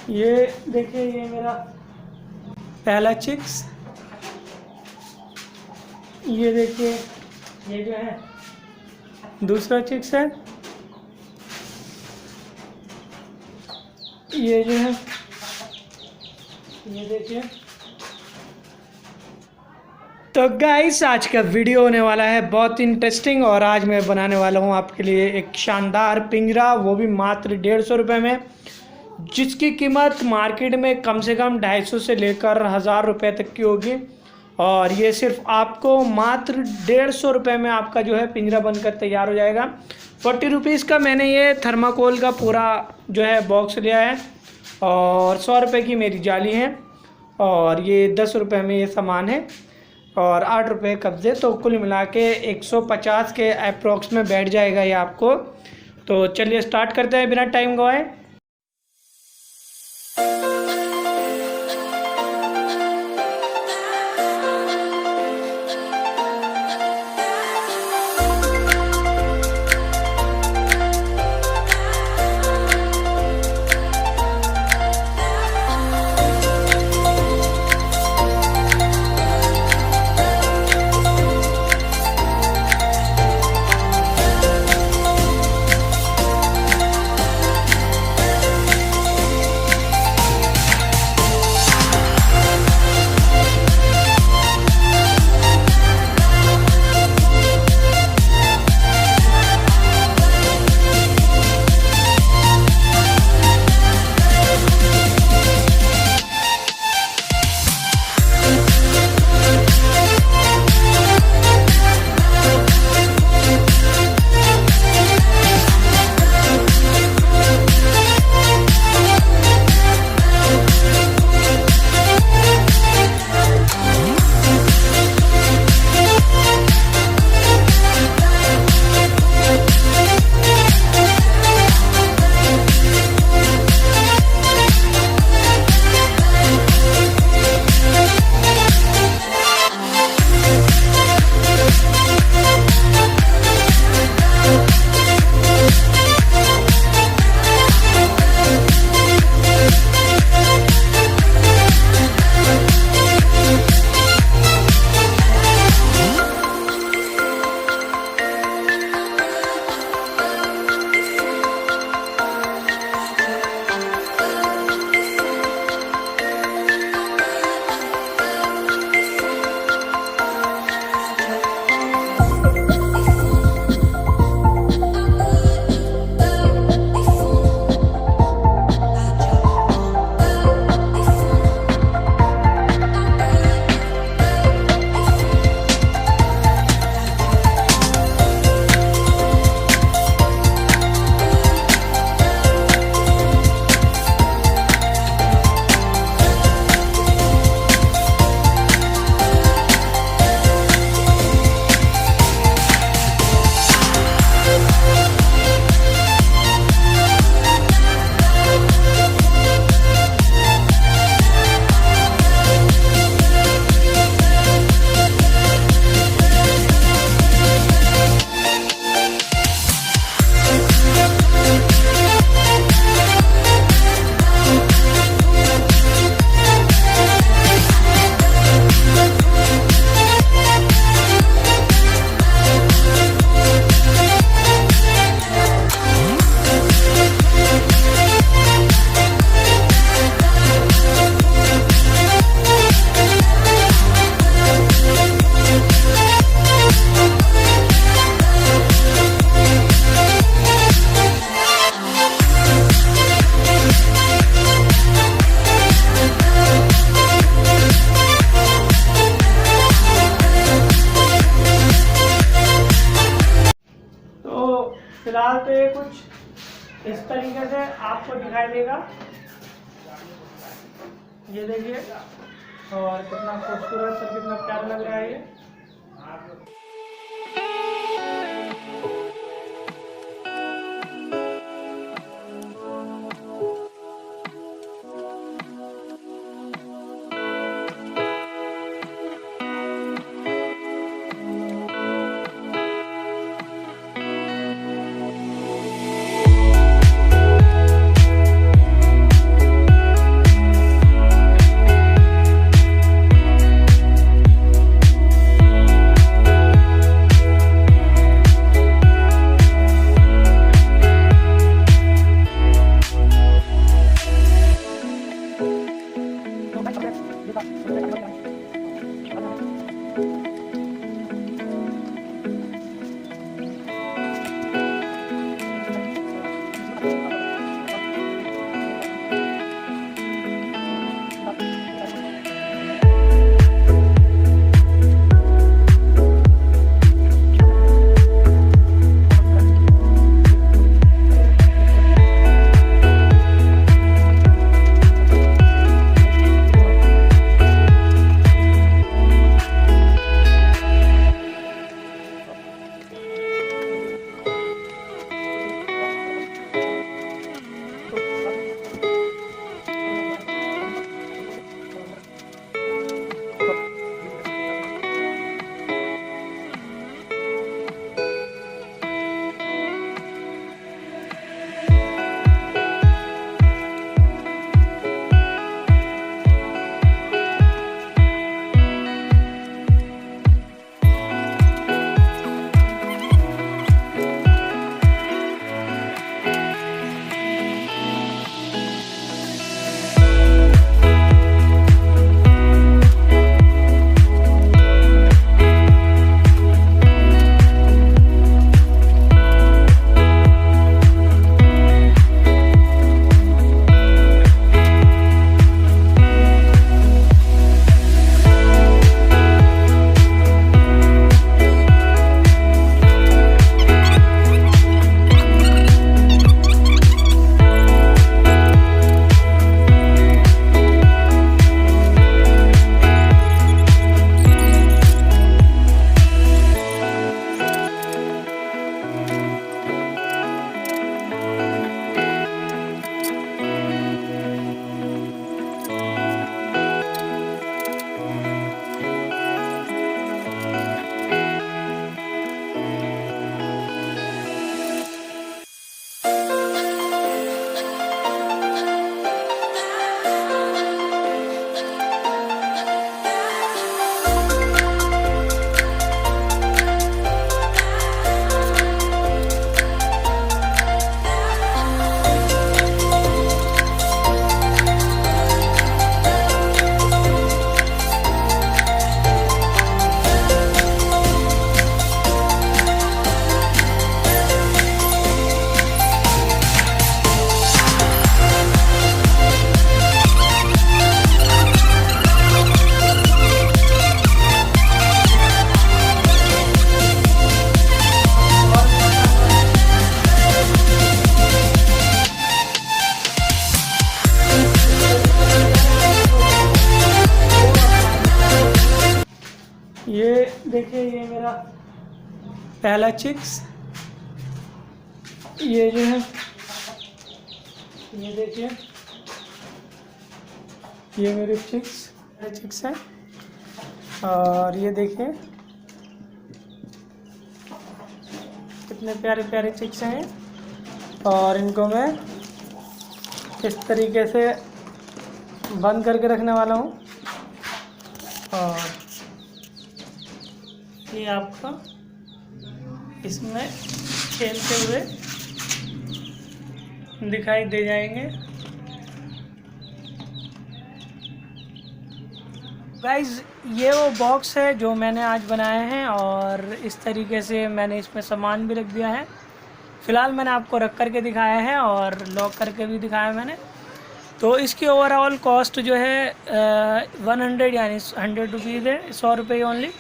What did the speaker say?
ये देखिए, ये मेरा पहला चिक्स। ये देखिए, ये जो है दूसरा चिक्स है। ये जो है, ये देखिए। तो गाइस, आज का वीडियो होने वाला है बहुत इंटरेस्टिंग, और आज मैं बनाने वाला हूँ आपके लिए एक शानदार पिंजरा, वो भी मात्र 150 रुपये में, जिसकी कीमत मार्केट में कम से कम 250 से लेकर 1000 रुपये तक की होगी। और ये सिर्फ आपको मात्र 150 रुपये में आपका जो है पिंजरा बनकर तैयार हो जाएगा। 40 रुपीज़ का मैंने ये थर्माकोल का पूरा जो है बॉक्स लिया है, और 100 रुपये की मेरी जाली है, और ये 10 रुपये में ये सामान है, और 8 रुपये कब्जे। तो कुल मिला के 150 के अप्रोक्स में बैठ जाएगा ये आपको। तो चलिए स्टार्ट करते हैं बिना टाइम गवाए। फिलहाल तो ये कुछ इस तरीके से आपको दिखाई देगा, ये देखिए, और कितना खूबसूरत और कितना प्यारा लग रहा है ये। मेरा पहला चिक्स। ये जो है, ये देखिए, ये मेरे चिक्स है। और ये देखिए कितने प्यारे प्यारे चिक्स हैं। और इनको मैं इस तरीके से बंद करके रखने वाला हूँ। और ये आपको इसमें खेलते हुए दिखाई दे जाएंगे। गाइज, ये वो बॉक्स है जो मैंने आज बनाया है और इस तरीके से मैंने इसमें सामान भी रख दिया है। फ़िलहाल मैंने आपको रख करके दिखाया है और लॉक करके भी दिखाया मैंने। तो इसकी ओवरऑल कॉस्ट जो है 100 यानी 100 रुपीज़ है, 100 रुपये ओनली।